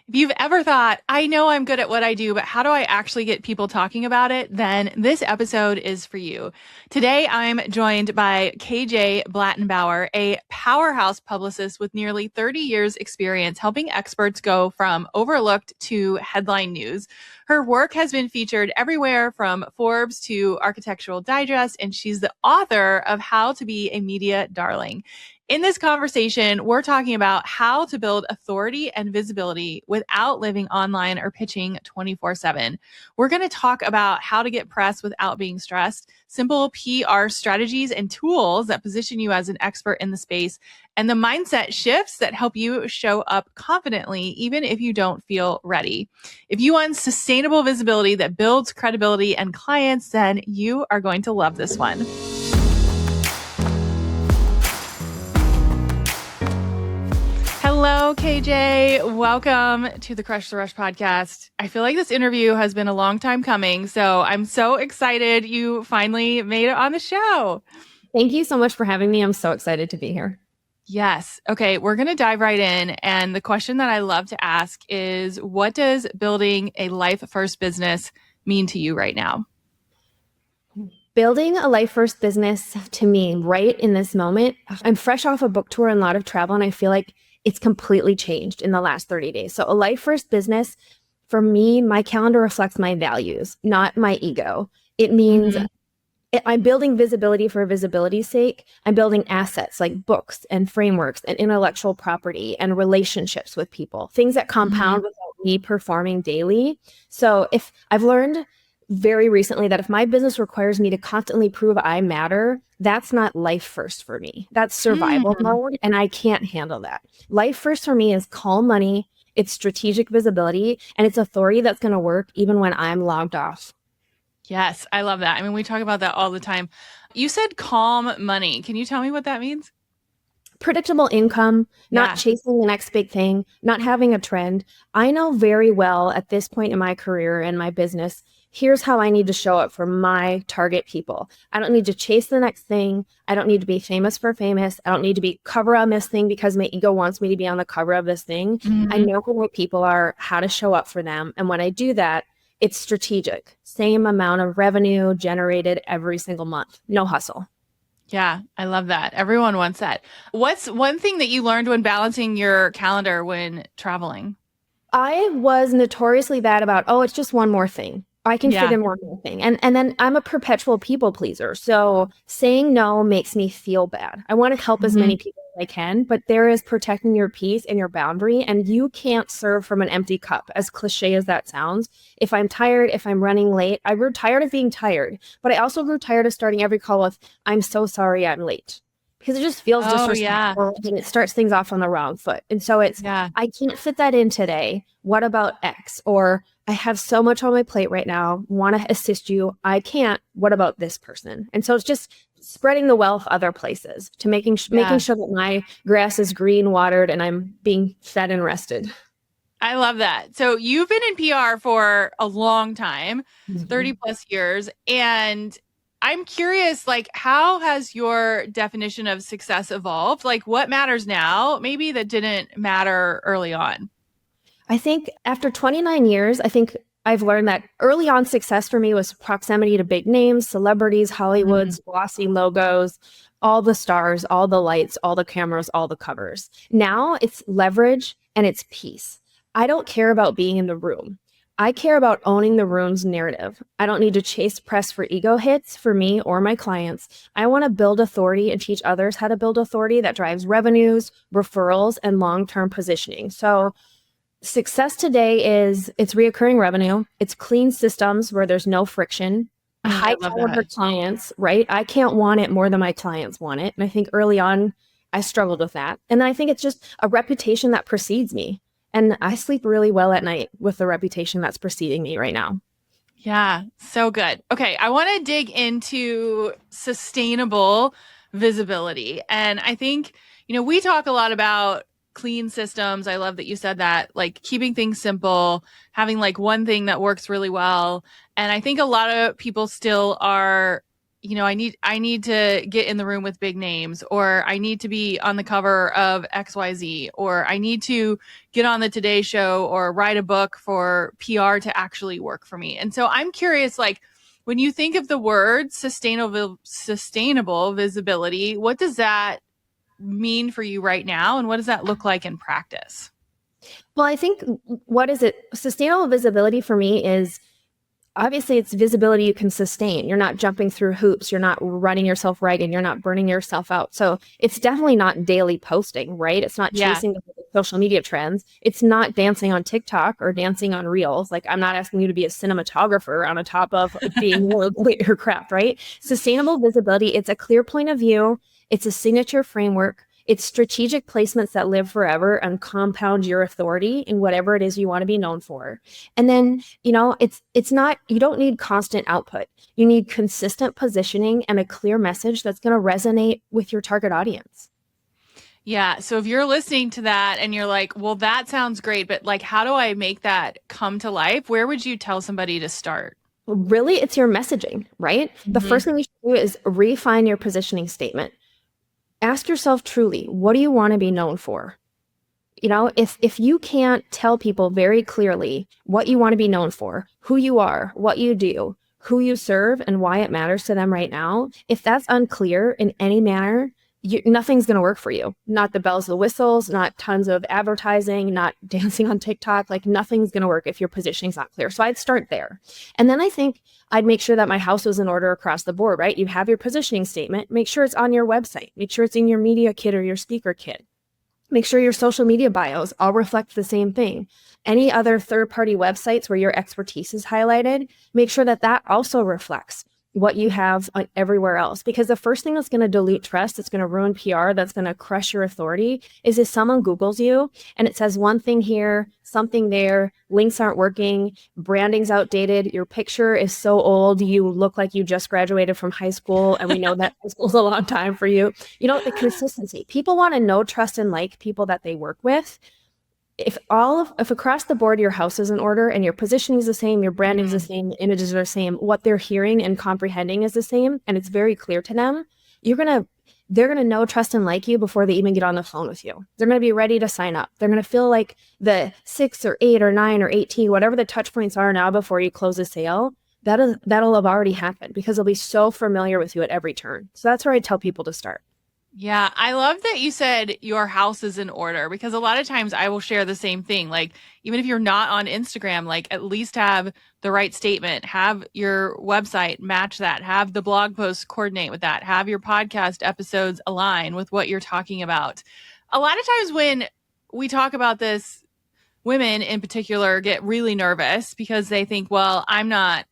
If you've ever thought, I know I'm good at what I do, but how do I actually get people talking about it? Then this episode is for you. Today, I'm joined by KJ Blattenbauer, a powerhouse publicist with nearly 30 years experience helping experts go from overlooked to headline news. Her work has been featured everywhere from Forbes to Architectural Digest, and she's the author of How to Be a Media Darling. In this conversation, we're talking about how to build authority and visibility without living online or pitching 24/7. We're going to talk about how to get press without being stressed, simple PR strategies and tools that position you as an expert in the space, and the mindset shifts that help you show up confidently, even if you don't feel ready. If you want sustainable visibility that builds credibility and clients, then you are going to love this one. Hello, KJ. Welcome to the Crush the Rush podcast. I feel like this interview has been a long time coming, so I'm so excited you finally made it on the show. Thank you so much for having me. I'm so excited to be here. Yes. Okay, we're going to dive right in. And the question that I love to ask is, what does building a life-first business mean to you right now? Building a life-first business to me right in this moment, I'm fresh off a book tour and a lot of travel, and I feel like it's completely changed in the last 30 days. So a life-first business, for me, my calendar reflects my values, not my ego. It means I'm building visibility for visibility's sake. I'm building assets like books and frameworks and intellectual property and relationships with people, things that compound without me performing daily. So if I've learned very recently that if my business requires me to constantly prove I matter, that's not life first for me. That's survival mode, and I can't handle that. Life first for me is calm money, it's strategic visibility, and it's authority that's going to work even when I'm logged off. Yes, I love that. I mean, we talk about that all the time. You said calm money. Can you tell me what that means? Predictable income, not chasing the next big thing, not having a trend. I know very well at this point in my career and my business, here's how I need to show up for my target people. I don't need to chase the next thing. I don't need to be famous for famous. I don't need to be cover on this thing because my ego wants me to be on the cover of this thing. I know who my people are, how to show up for them. And when I do that, it's strategic. Same amount of revenue generated every single month. No hustle. Yeah, I love that. Everyone wants that. What's one thing that you learned when balancing your calendar when traveling? I was notoriously bad about, it's just one more thing. I can fit in one more thing. And then I'm a perpetual people pleaser. So saying no makes me feel bad. I want to help as many people as I can, but there is protecting your peace and your boundary. And you can't serve from an empty cup, as cliche as that sounds. If I'm tired, if I'm running late, I grew tired of being tired, but I also grew tired of starting every call with, I'm so sorry I'm late. Because it just feels disrespectful and it starts things off on the wrong foot. And so it's, I can't fit that in today. What about X? Or I have so much on my plate right now, want to assist you. I can't. What about this person? And so it's just spreading the wealth other places to making sure that my grass is green, watered, and I'm being fed and rested. I love that. So you've been in PR for a long time, 30 plus years. And I'm curious, like, how has your definition of success evolved? Like, what matters now, maybe that didn't matter early on? I think after 29 years, I think I've learned that early on success for me was proximity to big names, celebrities, Hollywoods, glossy logos, all the stars, all the lights, all the cameras, all the covers. Now it's leverage and it's peace. I don't care about being in the room. I care about owning the room's narrative. I don't need to chase press for ego hits for me or my clients. I want to build authority and teach others how to build authority that drives revenues, referrals, and long-term positioning. So success today is it's reoccurring revenue. It's clean systems where there's no friction. High caliber clients, right? I can't want it more than my clients want it. And I think early on, I struggled with that. And then I think it's just a reputation that precedes me. And I sleep really well at night with the reputation that's preceding me right now. Yeah, so good. Okay, I want to dig into sustainable visibility. And I think, we talk a lot about clean systems. I love that you said that, like keeping things simple, having like one thing that works really well. And I think a lot of people still are, I need to get in the room with big names, or I need to be on the cover of XYZ, or I need to get on the Today Show or write a book for PR to actually work for me. And so I'm curious, like, when you think of the word sustainable visibility, what does that mean for you right now? And what does that look like in practice? Well, I think what is it? Sustainable visibility for me is obviously it's visibility you can sustain. You're not jumping through hoops. You're not running yourself ragged. You're not burning yourself out. So it's definitely not daily posting, right? It's not Yeah. chasing the social media trends. It's not dancing on TikTok or dancing on Reels. Like, I'm not asking you to be a cinematographer on the top of being your craft, right? Sustainable visibility, it's a clear point of view. It's a signature framework. It's strategic placements that live forever and compound your authority in whatever it is you want to be known for. And then, it's not, you don't need constant output. You need consistent positioning and a clear message that's going to resonate with your target audience. Yeah. So if you're listening to that and you're like, well, that sounds great, but like, how do I make that come to life? Where would you tell somebody to start? Really, it's your messaging, right? The first thing we should do is refine your positioning statement. Ask yourself truly, what do you want to be known for? If you can't tell people very clearly what you want to be known for, who you are, what you do, who you serve, and why it matters to them right now, if that's unclear in any manner, nothing's going to work for you. Not the bells, the whistles, not tons of advertising, not dancing on TikTok. Like, nothing's going to work if your positioning's not clear. So I'd start there. And then I think I'd make sure that my house was in order across the board, right? You have your positioning statement. Make sure it's on your website. Make sure it's in your media kit or your speaker kit. Make sure your social media bios all reflect the same thing. Any other third-party websites where your expertise is highlighted, make sure that that also reflects what you have on everywhere else. Because the first thing that's going to dilute trust, that's going to ruin PR, that's going to crush your authority, is if someone Googles you and it says one thing here, something there, links aren't working, branding's outdated, your picture is so old, you look like you just graduated from high school, and we know that high school's a long time for you. The consistency. People want to know, trust, and like people that they work with. If across the board your house is in order and your positioning is the same, your branding is the same, images are the same, what they're hearing and comprehending is the same, and it's very clear to them, they're gonna know, trust, and like you before they even get on the phone with you. They're gonna be ready to sign up. They're gonna feel like the 6 or 8 or 9 or 18, whatever the touch points are now before you close a sale, that'll have already happened because they'll be so familiar with you at every turn. So that's where I tell people to start. Yeah, I love that you said your house is in order, because a lot of times I will share the same thing. Like, even if you're not on Instagram, like, at least have the right statement, have your website match that, have the blog posts coordinate with that, have your podcast episodes align with what you're talking about. A lot of times when we talk about this, women in particular get really nervous because they think, well, I'm not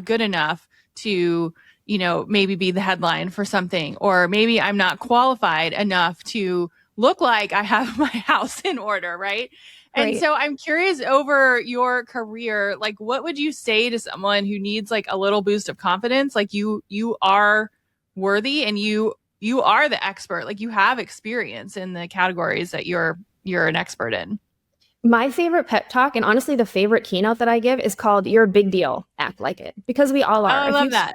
good enough to, maybe be the headline for something, or maybe I'm not qualified enough to look like I have my house in order, right? And Right. so I'm curious, over your career, like, what would you say to someone who needs like a little boost of confidence? Like, you are worthy, and you are the expert. Like, you have experience in the categories that you're an expert in. My favorite pep talk, and honestly the favorite keynote that I give, is called "You're a Big Deal, Act Like It," because we all Oh, are. I love that.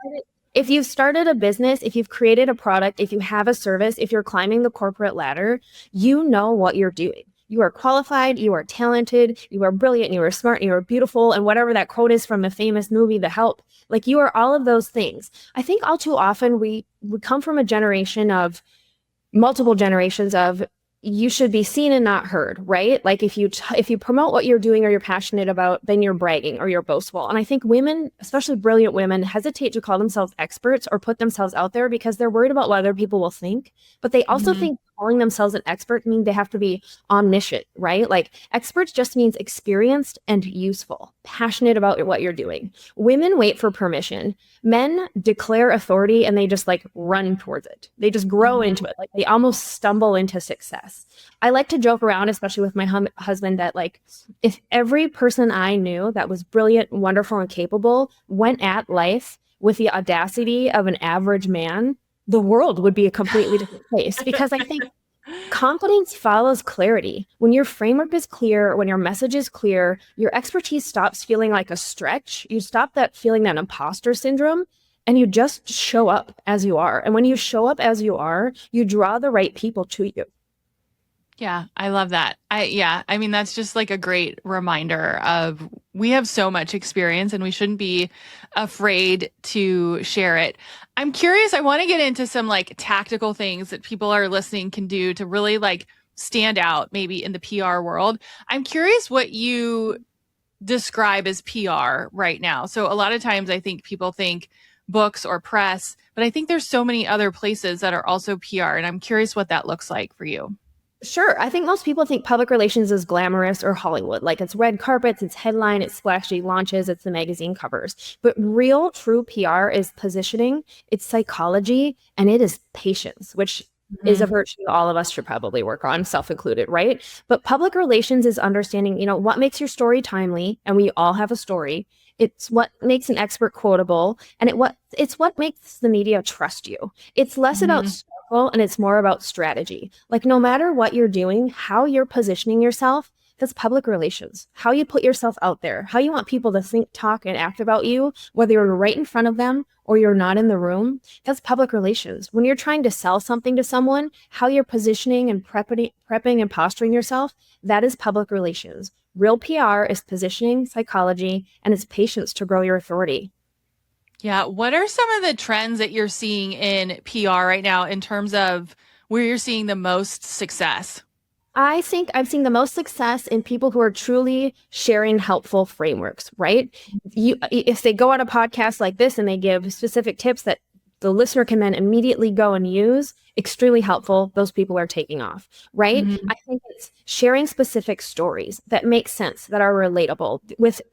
If you've started a business, if you've created a product, if you have a service, if you're climbing the corporate ladder, you know what you're doing. You are qualified, you are talented, you are brilliant, you are smart, you are beautiful, and whatever that quote is from the famous movie, The Help. Like, you are all of those things. I think all too often we come from a generation of multiple generations of, you should be seen and not heard, right? Like, if you promote what you're doing or you're passionate about, then you're bragging or you're boastful. And I think women, especially brilliant women, hesitate to call themselves experts or put themselves out there because they're worried about what other people will think. But they also think calling themselves an expert means they have to be omniscient, right? Like, experts just means experienced and useful, passionate about what you're doing. Women wait for permission. Men declare authority and they just like run towards it. They just grow into it. Like, they almost stumble into success. I like to joke around, especially with my husband, that like, if every person I knew that was brilliant, wonderful, and capable went at life with the audacity of an average man, the world would be a completely different place. Because I think confidence follows clarity. When your framework is clear, when your message is clear, your expertise stops feeling like a stretch. You stop feeling that imposter syndrome. and you just show up as you are. And when you show up as you are, you draw the right people to you. Yeah, I love that. I mean, that's just like a great reminder of we have so much experience and we shouldn't be afraid to share it. I'm curious, I want to get into some like tactical things that people are listening can do to really like stand out maybe in the PR world. I'm curious what you describe as PR right now. So a lot of times I think people think books or press, but I think there's so many other places that are also PR, and I'm curious what that looks like for you. Sure. I think most people think public relations is glamorous or Hollywood. Like it's red carpets, it's headline, it's splashy launches, it's the magazine covers. But real, true PR is positioning, it's psychology, and it is patience, which is a virtue all of us should probably work on, self-included, right? But public relations is understanding, what makes your story timely, and we all have a story. It's what makes an expert quotable, and it's what makes the media trust you. It's less about and it's more about strategy. Like no matter what you're doing, how you're positioning yourself, that's public relations. How you put yourself out there, how you want people to think, talk, and act about you, whether you're right in front of them or you're not in the room, that's public relations. When you're trying to sell something to someone, how you're positioning and prepping and posturing yourself, that is public relations. Real PR is positioning, psychology, and it's patience to grow your authority. Yeah. What are some of the trends that you're seeing in PR right now in terms of where you're seeing the most success? I think I've seen the most success in people who are truly sharing helpful frameworks, right? If they go on a podcast like this and they give specific tips that the listener can then immediately go and use, extremely helpful. Those people are taking off, right? I think it's sharing specific stories that make sense, that are relatable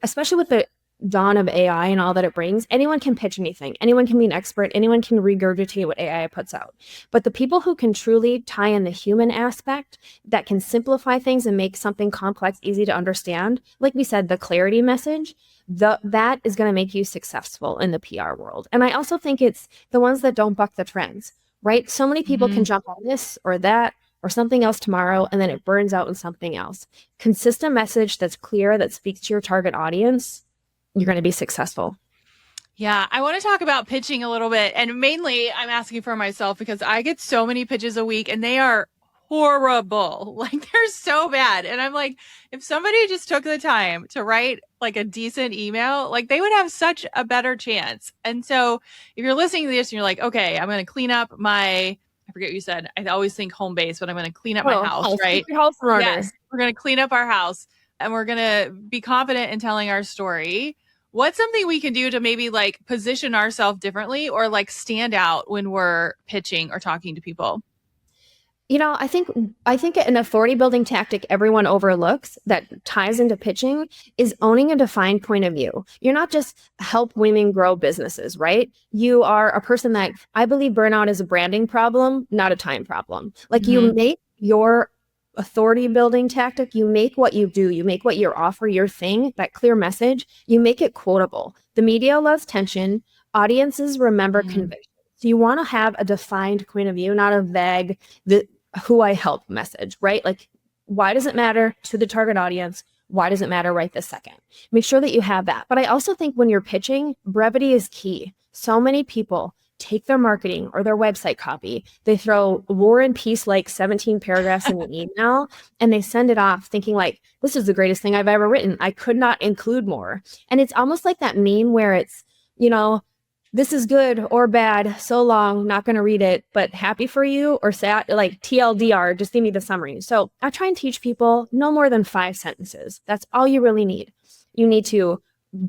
especially with the dawn of AI and all that it brings. Anyone can pitch anything. Anyone can be an expert. Anyone can regurgitate what AI puts out. But the people who can truly tie in the human aspect, that can simplify things and make something complex easy to understand, like we said, the clarity message, that is going to make you successful in the PR world. And I also think it's the ones that don't buck the trends, right? So many people can jump on this or that or something else tomorrow, and then it burns out in something else. Consistent message that's clear, that speaks to your target audience, you're going to be successful. Yeah, I want to talk about pitching a little bit. And mainly, I'm asking for myself because I get so many pitches a week and they are horrible. Like, they're so bad. And I'm like, if somebody just took the time to write like a decent email, like they would have such a better chance. And so, if you're listening to this and you're like, okay, I'm going to clean up I forget what you said. I always think home base, but I'm going to clean up my house, right? House runner. Yes, we're going to clean up our house and we're going to be confident in telling our story. What's something we can do to maybe like position ourselves differently or like stand out when we're pitching or talking to people? I think an authority building tactic everyone overlooks that ties into pitching is owning a defined point of view. You're not just help women grow businesses, right? You are a person that I believe burnout is a branding problem, not a time problem. Like you make your authority building tactic, you make what you do, you make what your offer, your thing, that clear message, you make it quotable. The media loves tension. Audiences remember conviction. So you want to have a defined point of view, not a vague, who I help message, right? Like, why does it matter to the target audience? Why does it matter right this second? Make sure that you have that. But I also think when you're pitching, brevity is key. So many people take their marketing or their website copy, they throw War and Peace like 17 paragraphs in an email, and they send it off thinking like, this is the greatest thing I've ever written. I could not include more. And it's almost like that meme where it's, this is good or bad, so long, not going to read it, but happy for you, or sad, like TLDR, just give me the summary. So I try and teach people no more than 5 sentences. That's all you really need. You need to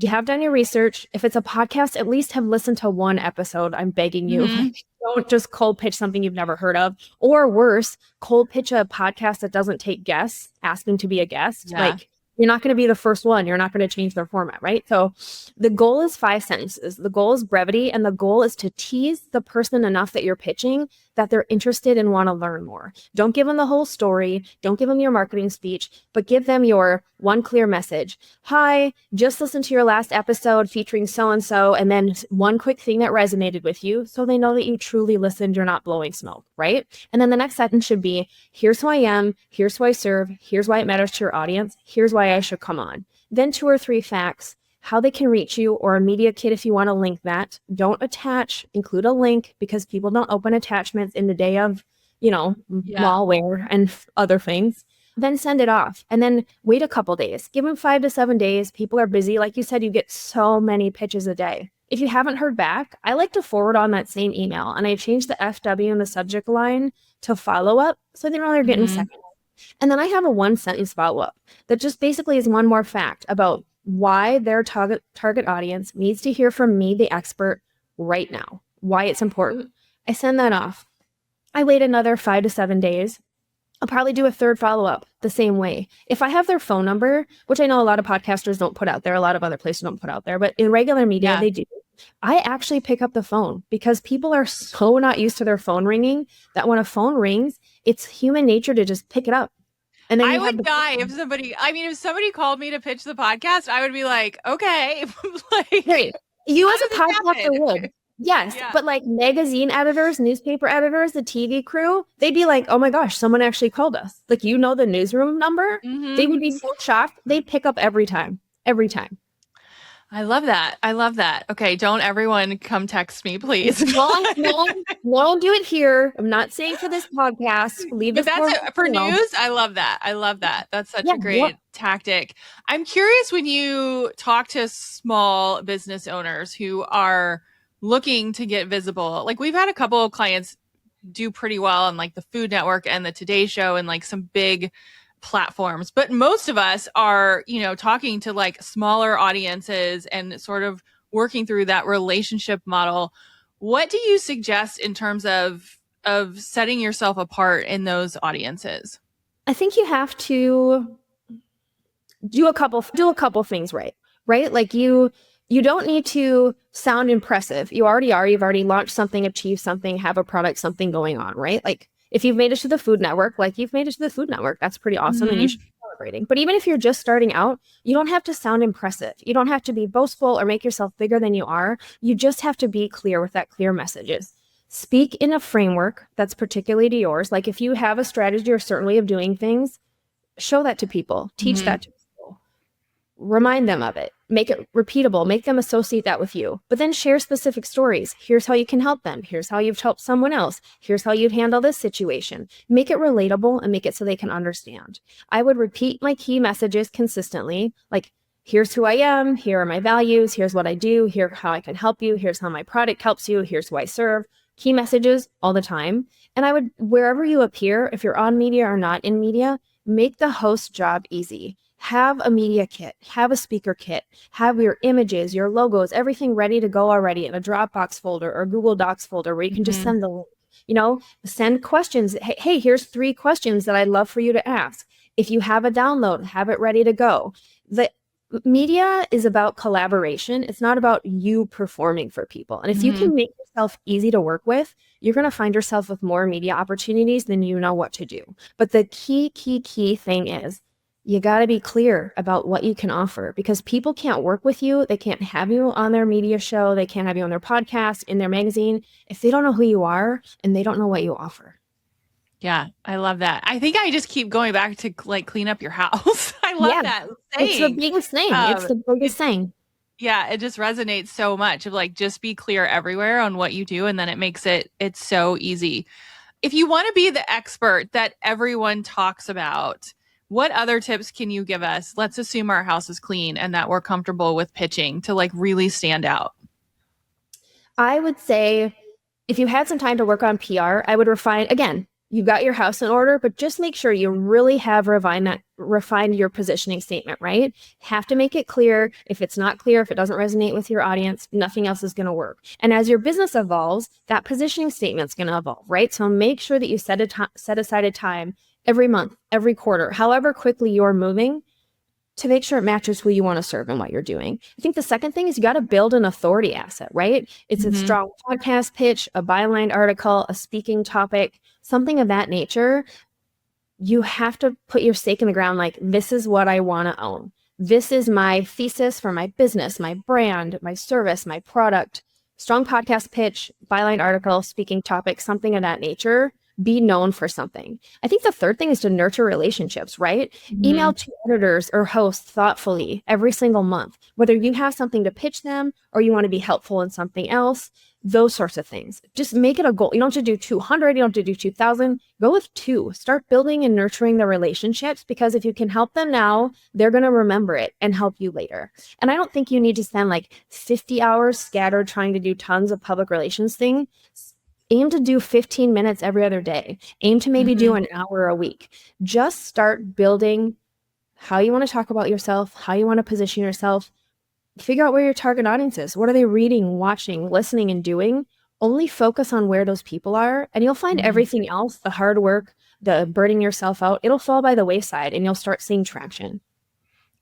have done your research. If it's a podcast, at least have listened to one episode. I'm begging you. Don't just cold pitch something you've never heard of. Or worse, cold pitch a podcast that doesn't take guests, asking to be a guest. Yeah. Like, you're not going to be the first one. You're not going to change their format, right? So the goal is 5 sentences. The goal is brevity. And the goal is to tease the person enough that you're pitching that they're interested and want to learn more. Don't give them the whole story. Don't give them your marketing speech, but give them your one clear message. Hi, just listen to your last episode featuring so-and-so, and then one quick thing that resonated with you so they know that you truly listened. You're not blowing smoke, right? And then the next sentence should be, here's who I am, here's who I serve, here's why it matters to your audience, here's why I should come on. Then 2 or 3 facts, how they can reach you, or a media kit if you want to link that. Don't attach, include a link, because people don't open attachments in the day of, Yeah. malware and other things. Then send it off and then wait a couple days. Give them 5 to 7 days. People are busy. Like you said, you get so many pitches a day. If you haven't heard back, I like to forward on that same email, and I change the FW in the subject line to follow up, so they know they're getting Mhm. second. And then I have a 1-sentence follow-up that just basically is one more fact about why their target audience needs to hear from me, the expert, right now, why it's important. I send that off. I wait another 5 to 7 days. I'll probably do a third follow-up the same way. If I have their phone number, which I know a lot of podcasters don't put out there, a lot of other places don't put out there, but in regular media, Yeah. they do. I actually pick up the phone because people are so not used to their phone ringing that when a phone rings, it's human nature to just pick it up. And then I you have would die if somebody called me to pitch the podcast, I would be like, okay. Like, Right. You how as a did this podcaster happen? would. Yes, Yeah. but like magazine editors, newspaper editors, the TV crew, they'd be like, oh my gosh, someone actually called us. Like, the newsroom number, they would be so shocked. They'd pick up every time. Every time. I love that. I love that. Okay, don't everyone come text me, please. Won't do it here. I'm not saying for this podcast. Leave But this that's it for news. I love that. I love that. That's such a great tactic. I'm curious, when you talk to small business owners who are looking to get visible, like we've had a couple of clients do pretty well on like the Food Network and the Today Show and like some big platforms, but most of us are, talking to like smaller audiences and sort of working through that relationship model. What do you suggest in terms of setting yourself apart in those audiences? I think you have to do a couple things right? Like you don't need to sound impressive. You already are. You've already launched something, achieved something, have a product, something going on, right? Like if you've made it to the Food Network, that's pretty awesome. And you should be celebrating. But even if you're just starting out, you don't have to sound impressive. You don't have to be boastful or make yourself bigger than you are. You just have to be clear with that clear messages. Speak in a framework that's particularly to yours. Like if you have a strategy or certain way of doing things, show that to people, teach that to people, remind them of it, make it repeatable, make them associate that with you, but then share specific stories. Here's how you can help them. Here's how you've helped someone else. Here's how you'd handle this situation. Make it relatable and make it so they can understand. I would repeat my key messages consistently, like, here's who I am, here are my values, here's what I do, here's how I can help you, here's how my product helps you, here's who I serve. Key messages all the time. And I would, wherever you appear, if you're on media or not in media, make the host job easy. Have a media kit, have a speaker kit, have your images, your logos, everything ready to go already in a Dropbox folder or Google Docs folder where you can just send the link. Send questions. Hey, here's 3 questions that I'd love for you to ask. If you have a download, have it ready to go. The media is about collaboration. It's not about you performing for people. And if you can make yourself easy to work with, you're going to find yourself with more media opportunities than you know what to do. But the key thing is you got to be clear about what you can offer, because people can't work with you. They can't have you on their media show. They can't have you on their podcast, in their magazine, if they don't know who you are and they don't know what you offer. Yeah, I love that. I think I just keep going back to like clean up your house. I love that saying. It's the biggest thing. It's the biggest thing. Yeah, it just resonates so much of like, just be clear everywhere on what you do. And then it makes it's so easy. If you want to be the expert that everyone talks about, what other tips can you give us? Let's assume our house is clean and that we're comfortable with pitching to like really stand out. I would say if you had some time to work on PR, I would refine, again, you've got your house in order, but just make sure you really have refined your positioning statement, right? Have to make it clear. If it's not clear, if it doesn't resonate with your audience, nothing else is going to work. And as your business evolves, that positioning statement's going to evolve, right? So make sure that you set aside a time every month, every quarter, however quickly you're moving, to make sure it matches who you want to serve and what you're doing. I think the second thing is you got to build an authority asset, right? It's a strong podcast pitch, a byline article, a speaking topic, something of that nature. You have to put your stake in the ground, like, this is what I want to own. This is my thesis for my business, my brand, my service, my product. Strong podcast pitch, byline article, speaking topic, something of that nature. be known for something. I think the third thing is to nurture relationships, right? Mhm. Email to editors or hosts thoughtfully every single month, whether you have something to pitch them or you want to be helpful in something else, those sorts of things. Just make it a goal. You don't have to do 200, you don't have to do 2,000. Go with two. Start building and nurturing the relationships, because if you can help them now, they're going to remember it and help you later. And I don't think you need to spend like 50 hours scattered trying to do tons of public relations things. Aim to do 15 minutes every other day. Aim to maybe do Mhm. an hour a week. Just start building how you want to talk about yourself, how you want to position yourself. Figure out where your target audience is. What are they reading, watching, listening, and doing? Only focus on where those people are, and you'll find Mhm. everything else, the hard work, the burning yourself out, it'll fall by the wayside and you'll start seeing traction.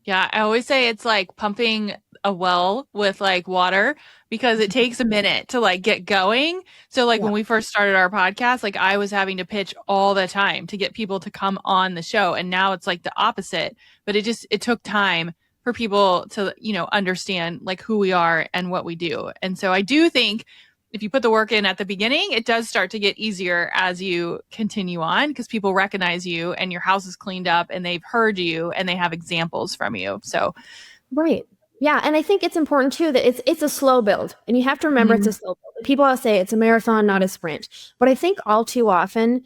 Yeah, I always say it's like pumping a well with like water because it takes a minute to like get going. So like Yeah. when we first started our podcast, like I was having to pitch all the time to get people to come on the show, and now it's like the opposite, but it took time for people to, understand like who we are and what we do. And so I do think if you put the work in at the beginning, it does start to get easier as you continue on because people recognize you and your house is cleaned up and they've heard you and they have examples from you. So, Right. Yeah, and I think it's important too that it's a slow build, and you have to remember it's mhm. a slow build. People always say it's a marathon, not a sprint. But I think all too often,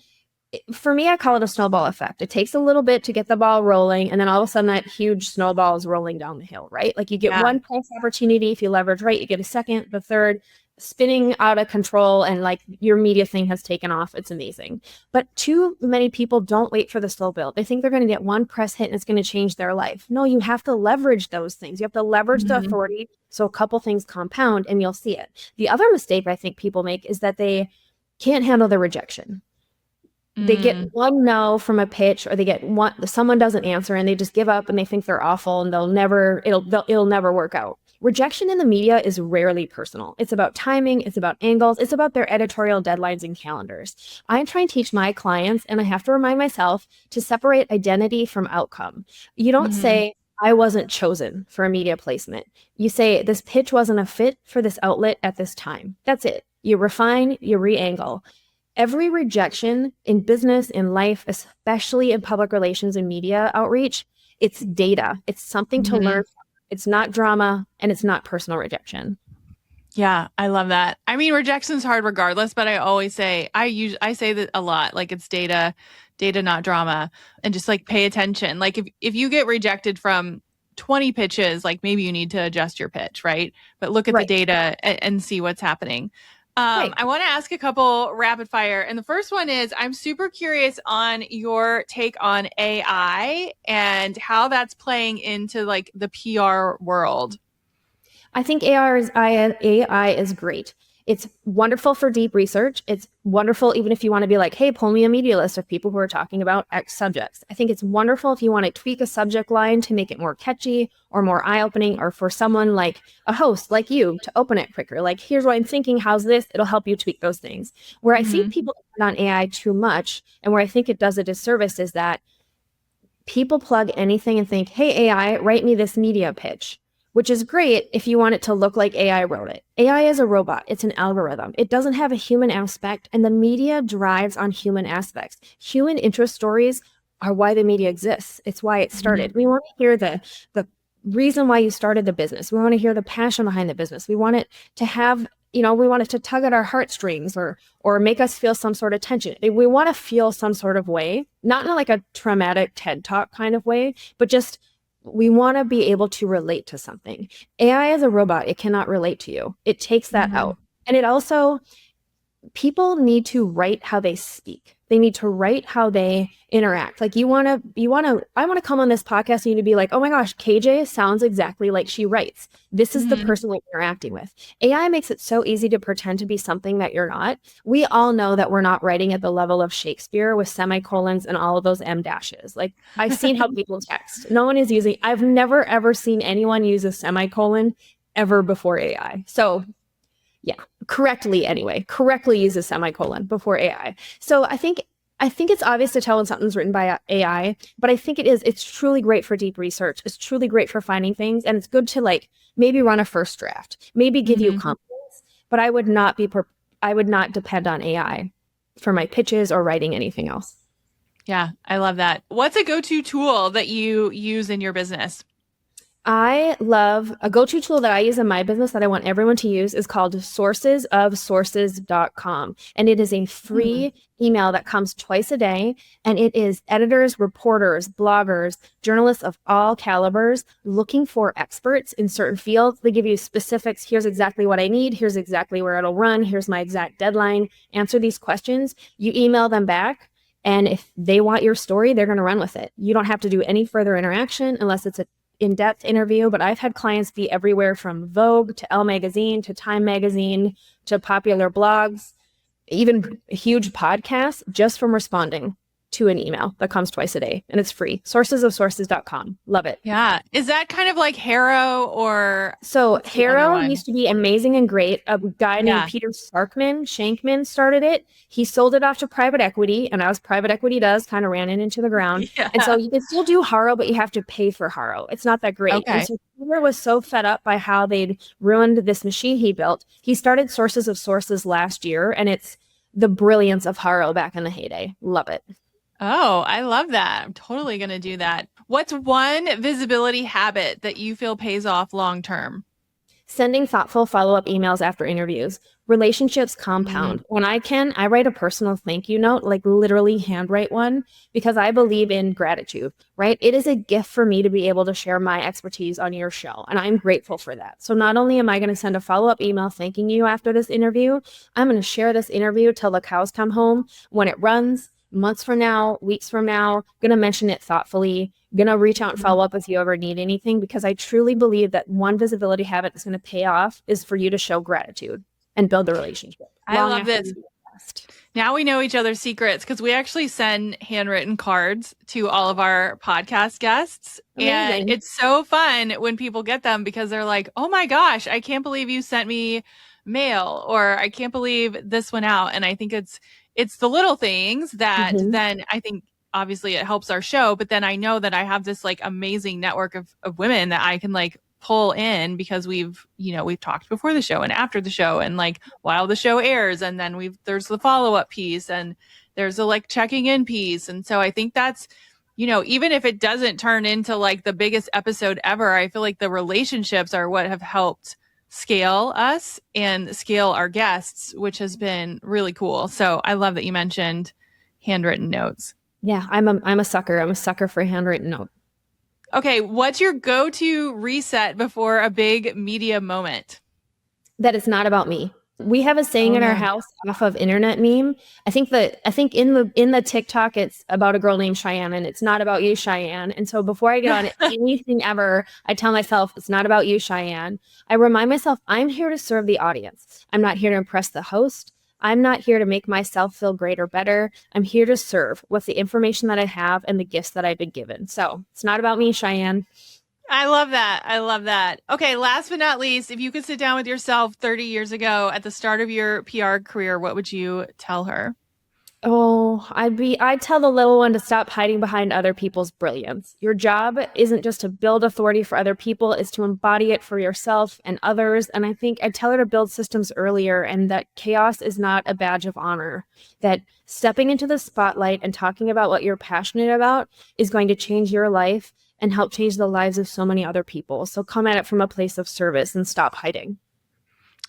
for me, I call it a snowball effect. It takes a little bit to get the ball rolling, and then all of a sudden that huge snowball is rolling down the hill, right? Like you get Yeah. one press opportunity, if you leverage right, you get a second, the third, spinning out of control, and like your media thing has taken off. It's amazing. But too many people don't wait for the slow build. They think they're going to get one press hit and it's going to change their life. No, you have to leverage those things. You have to leverage the Mhm. authority so a couple things compound and you'll see it. The other mistake I think people make is that they can't handle the rejection. They get Mm. one no from a pitch, or they get one, someone doesn't answer and they just give up and they think they're awful and it'll never work out. Rejection in the media is rarely personal. It's about timing, it's about angles, it's about their editorial deadlines and calendars. I try and teach my clients, and I have to remind myself to separate identity from outcome. You don't Mhm. say, I wasn't chosen for a media placement. You say, this pitch wasn't a fit for this outlet at this time. That's it. You refine, you re-angle. Every rejection in business, in life, especially in public relations and media outreach, it's data. It's something to learn Mhm. from. It's not drama, and it's not personal rejection. Yeah, I love that. I mean, rejection's hard regardless, but I always say I say that a lot. Like it's data, not drama, and just like pay attention. Like if you get rejected from 20 pitches, like maybe you need to adjust your pitch, right? But look at the Right. data and see what's happening. Right. I want to ask a couple rapid fire, and the first one is I'm super curious on your take on AI and how that's playing into like the PR world. I think AI is great. It's wonderful for deep research. It's wonderful even if you want to be like, hey, pull me a media list of people who are talking about X subjects. I think it's wonderful if you want to tweak a subject line to make it more catchy or more eye-opening, or for someone like a host like you to open it quicker. Like, here's what I'm thinking, how's this? It'll help you tweak those things. Where I see Hmm. people depend on AI too much, and where I think it does a disservice, is that people plug anything and think, hey, AI, write me this media pitch, which is great if you want it to look like AI wrote it. AI is a robot, it's an algorithm. It doesn't have a human aspect, and the media drives on human aspects. Human interest stories are why the media exists. It's why it Hmm. started. We want to hear the reason why you started the business. We want to hear the passion behind the business. We want it to have, we want it to tug at our heartstrings, or make us feel some sort of tension. We want to feel some sort of way, not in like a traumatic TED talk kind of way, but just we want to be able to relate to something. AI is a robot. It cannot relate to you. It takes that Hmm. out. And it also, people need to write how they speak. They need to write how they interact. Like I want to come on this podcast and you to be like, oh my gosh, KJ sounds exactly like she writes. This is the Hmm. person we're interacting with. AI makes it so easy to pretend to be something that you're not. We all know that we're not writing at the level of Shakespeare with semicolons and all of those M dashes. Like, I've seen how people text. No one is using, I've never ever seen anyone use a semicolon ever before AI. So yeah, correctly use a semicolon before AI. So I think it's obvious to tell when something's written by AI, but I think it's truly great for deep research. It's truly great for finding things, and it's good to like maybe run a first draft, maybe give you Hmm. confidence, but I would not depend on AI. for my pitches or writing anything else. Yeah, I love that. What's a go-to tool that you use in your business? I love a go-to tool that I use in my business that I want everyone to use is called sourcesofsources.com. And it is a Hmm. free email that comes twice a day. And it is editors, reporters, bloggers, journalists of all calibers looking for experts in certain fields. They give you specifics. Here's exactly what I need. Here's exactly where it'll run. Here's my exact deadline. Answer these questions. You email them back. And if they want your story, they're going to run with it. You don't have to do any further interaction unless it's a in-depth interview, but I've had clients be everywhere from Vogue to Elle magazine to Time magazine to popular blogs, even huge podcasts just from responding to an email that comes twice a day, and it's free. Sourcesofsources.com. Love it. Yeah. Is that kind of like Harrow or So what's the other Harrow one? used to be amazing and great. A guy named Yeah. Peter Shankman started it. He sold it off to private equity, and as private equity does, kind of ran it into the ground. And so Yeah. you can still do Harrow, but you have to pay for Harrow. It's not that great. And Okay. so Peter was so fed up by how they'd ruined this machine he built. He started Sources of Sources last year, and it's the brilliance of Harrow back in the heyday. Love it. Oh, I love that. I'm totally going to do that. What's one visibility habit that you feel pays off long term? Sending thoughtful follow-up emails after interviews. Relationships Mm. compound. When I can, I write a personal thank you note, like literally handwrite one, because I believe in gratitude, right? It is a gift for me to be able to share my expertise on your show, and I'm grateful for that. So not only am I going to send a follow-up email thanking you after this interview, I'm going to share this interview till the cows come home. When it runs, months from now, weeks from now, going to mention it thoughtfully, going to reach out and follow up if you ever need anything, because I truly believe that one visibility habit that's going to pay off is for you to show gratitude and build the relationship I long love after this. you left. Now we know each other's secrets because we actually send handwritten cards to all of our podcast guests. And Amazing. it's so fun when people get them because they're like, oh my gosh, I can't believe you sent me mail, or I can't believe this went out. And I think it's the little things that Mm-hmm. then I think obviously it helps our show, but then I know that I have this like amazing network of women that I can like pull in because we've talked before the show and after the show and like while the show airs, and then there's the follow-up piece and there's a like checking in piece. And so I think that's, even if it doesn't turn into like the biggest episode ever, I feel like the relationships are what have helped scale us and scale our guests, which has been really cool. So I love that you mentioned handwritten notes. Yeah, I'm a sucker. I'm a sucker for handwritten note. Okay, what's your go-to reset before a big media moment? That it's not about me. We have a saying Oh in our yeah. house off of internet meme. I think in the TikTok it's about a girl named Cheyenne, and it's not about you, Cheyenne. And so before I get on anything ever, I tell myself it's not about you, Cheyenne. I remind myself I'm here to serve the audience. I'm not here to impress the host. I'm not here to make myself feel great or better. I'm here to serve with the information that I have and the gifts that I've been given. So it's not about me, Cheyenne. I love that. I love that. Okay, last but not least, if you could sit down with yourself 30 years ago at the start of your PR career, what would you tell her? Oh, I'd tell the little one to stop hiding behind other people's brilliance. Your job isn't just to build authority for other people, it's to embody it for yourself and others. And I think I'd tell her to build systems earlier and that chaos is not a badge of honor. That stepping into the spotlight and talking about what you're passionate about is going to change your life and help change the lives of so many other people. So come at it from a place of service and stop hiding.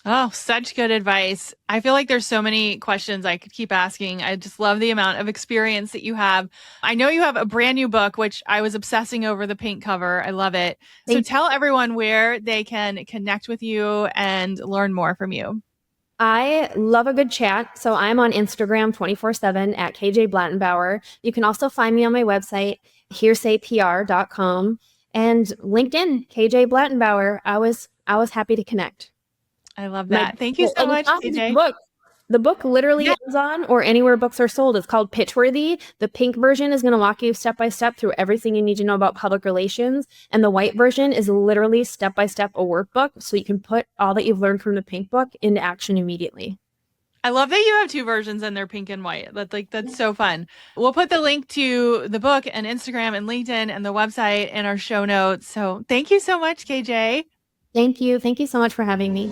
Oh, such good advice. I feel like there's so many questions I could keep asking. I just love the amount of experience that you have. I know you have a brand new book, which I was obsessing over the pink cover. I love it. So Thank tell everyone where they can connect with you and learn more from you. I love a good chat. So I'm on Instagram 24/7 at KJ Blattenbauer. You can also find me on my website, hearsaypr.com, and LinkedIn, KJ Blattenbauer. I was happy to connect. I love My that. Thank you so and the much, top is the AJ. book. The book literally Yeah. Amazon or anywhere books are sold. It's called Pitchworthy. The pink version is going to walk you step by step through everything you need to know about public relations, and the white version is literally step by step a workbook, so you can put all that you've learned from the pink book into action immediately. I love that you have two versions and they're pink and white. That's so fun. We'll put the link to the book and Instagram and LinkedIn and the website in our show notes. So thank you so much, KJ. Thank you. Thank you so much for having me.